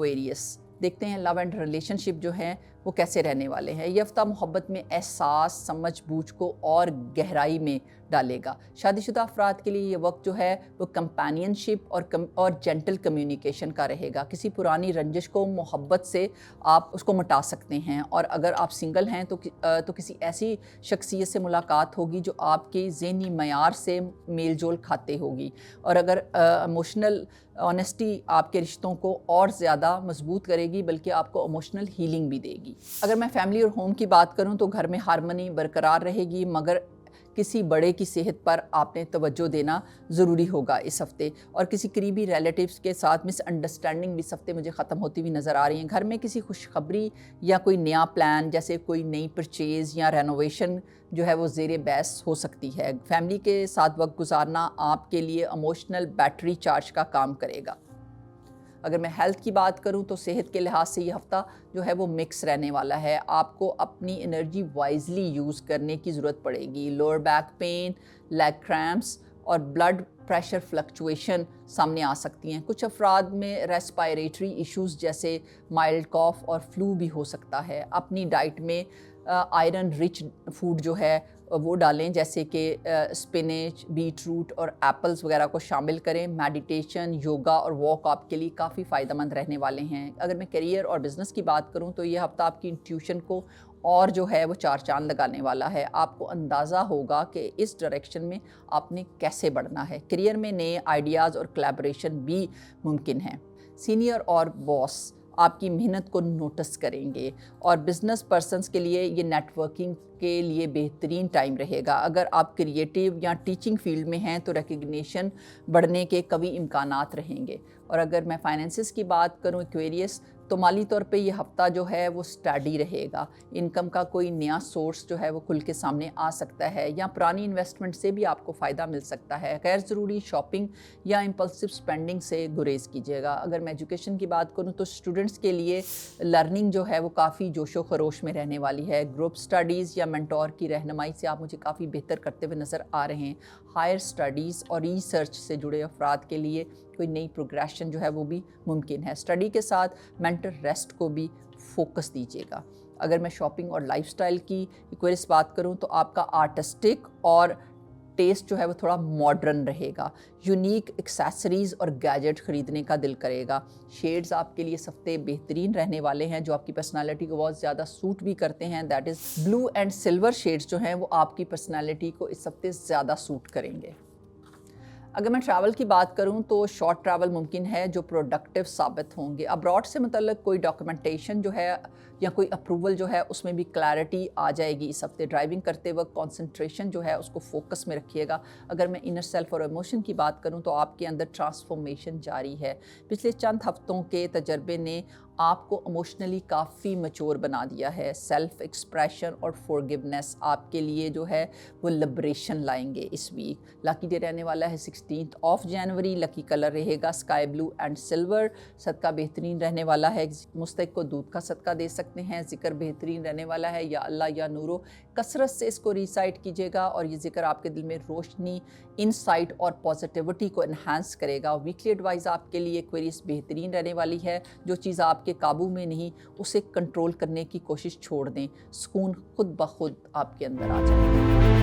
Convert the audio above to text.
Aquarius, देखते हैं love and relationship जो है वो कैसे रहने वाले हैं। ये हफ्ता मोहब्बत में एहसास, समझ-बूझ को और गहराई में डालेगा। शादीशुदा अफराद के लिए ये वक्त जो है वो कंपेनियनशिप और जेंटल कम्युनिकेशन का रहेगा। किसी पुरानी रंजिश को मोहब्बत से आप उसको मिटा सकते हैं, और अगर आप सिंगल हैं तो किसी ऐसी शख्सियत से मुलाकात होगी जो आपके ज़हनी मयार से मेल जोल खाते होगी, और अगर इमोशनल ऑनेस्टी आपके रिश्तों को और ज़्यादा मजबूत करेगी, बल्कि आपको इमोशनल हीलिंग भी देगी। अगर मैं फैमिली और होम की बात करूं तो घर में हारमनी बरकरार रहेगी, मगर किसी बड़े की सेहत पर आपने तवज्जो देना ज़रूरी होगा इस हफ्ते। और किसी करीबी रिलेटिव्स के साथ मिसअंडरस्टैंडिंग भी इस हफ्ते मुझे ख़त्म होती हुई नज़र आ रही हैं। घर में किसी खुशखबरी या कोई नया प्लान, जैसे कोई नई परचेज़ या रेनोवेशन जो है वो ज़ेरे बहस हो सकती है। फैमिली के साथ वक्त गुजारना आपके लिए इमोशनल बैटरी चार्ज का काम करेगा। अगर मैं हेल्थ की बात करूं तो सेहत के लिहाज से ये हफ़्ता जो है वो मिक्स रहने वाला है। आपको अपनी एनर्जी वाइजली यूज़ करने की ज़रूरत पड़ेगी। Lower back pain, leg cramps और ब्लड प्रेशर फ्लक्चुएशन सामने आ सकती हैं। कुछ अफराद में रेस्पायरेटरी इश्यूज़ जैसे माइल्ड कॉफ और फ्लू भी हो सकता है। अपनी डाइट में आयरन रिच फूड जो है वो डालें, जैसे कि स्पिनच, बीटरूट और एप्पल्स वगैरह को शामिल करें। मेडिटेशन, योगा और वॉक आपके लिए काफ़ी फ़ायदेमंद रहने वाले हैं। अगर मैं करियर और बिज़नेस की बात करूं तो ये हफ्ता आपकी इंट्यूशन को और जो है वो चार चांद लगाने वाला है। आपको अंदाज़ा होगा कि इस डायरेक्शन में आपने कैसे बढ़ना है। करियर में नए आइडियाज़ और कोलैबोरेशन भी मुमकिन हैं। सीनियर और बॉस आपकी मेहनत को नोटिस करेंगे, और बिज़नेस पर्सनस के लिए ये नेटवर्किंग के लिए बेहतरीन टाइम रहेगा। अगर आप क्रिएटिव या टीचिंग फील्ड में हैं तो रिकग्निशन बढ़ने के कभी इम्कानात रहेंगे। और अगर मैं फाइनेंसिस की बात करूं एक्वेरियस, तो माली तौर पे ये हफ़्ता जो है वो स्टडी रहेगा। इनकम का कोई नया सोर्स जो है वो खुल के सामने आ सकता है, या पुरानी इन्वेस्टमेंट से भी आपको फ़ायदा मिल सकता है। गैर ज़रूरी शॉपिंग या इम्पल्सिव स्पेंडिंग से गुरेज कीजिएगा। अगर मैं एजुकेशन की बात करूं तो स्टूडेंट्स के लिए लर्निंग जो है वो काफ़ी जोशो खरोश में रहने वाली है। ग्रुप स्टडीज़ या मेंटोर की रहनुमाई से आप मुझे काफ़ी बेहतर करते हुए नज़र आ रहे हैं। हायर स्टडीज़ और रिसर्च से जुड़े अफराद के लिए कोई नई प्रोग्रेशन जो है वो भी मुमकिन है। स्टडी के साथ मेंटल रेस्ट को भी फोकस दीजिएगा। अगर मैं शॉपिंग और लाइफस्टाइल की एक्वेरियस बात करूं तो आपका आर्टिस्टिक और टेस्ट जो है वो थोड़ा मॉडर्न रहेगा। यूनिक एक्सेसरीज़ और गैजेट ख़रीदने का दिल करेगा। शेड्स आपके लिए इस हफ्ते बेहतरीन रहने वाले हैं जो आपकी पर्सनालिटी को बहुत ज़्यादा सूट भी करते हैं। That is blue and silver shades जो हैं वो आपकी पर्सनालिटी को इस हफ्ते ज़्यादा सूट करेंगे। अगर मैं ट्रैवल की बात करूं तो शॉर्ट ट्रैवल मुमकिन है जो प्रोडक्टिव साबित होंगे। अब्रॉड से मतलब कोई डॉक्यूमेंटेशन जो है या कोई अप्रूवल जो है उसमें भी क्लैरिटी आ जाएगी इस हफ्ते। ड्राइविंग करते वक्त कंसंट्रेशन जो है उसको फोकस में रखिएगा। अगर मैं इनर सेल्फ और इमोशन की बात करूं तो आपके अंदर ट्रांसफॉर्मेशन जारी है। पिछले चंद हफ्तों के तजर्बे ने आपको इमोशनली काफ़ी मैच्योर बना दिया है। सेल्फ एक्सप्रेशन और फॉरगिवनेस आपके लिए जो है वो लिबरेशन लाएंगे इस वीक। लकी डे रहने वाला है 16 जनवरी। लकी कलर रहेगा स्काई ब्लू एंड सिल्वर। सदका बेहतरीन रहने वाला है, मुस्तक को दूध का सदका दे सकते हैं। जिक्र बेहतरीन रहने वाला है, या अल्लाह या नूरो। कसरत से इसको रिसाइट कीजिएगा, और ये जिक्र आपके दिल में रोशनी, इनसाइट और पॉजिटिविटी को इन्हांस करेगा। वीकली एडवाइस आपके लिए एक्वेरियस बेहतरीन रहने वाली है। जो चीज़ आपके काबू में नहीं उसे कंट्रोल करने की कोशिश छोड़ दें। सुकून खुद ब खुद आपके अंदर आ जाएगा।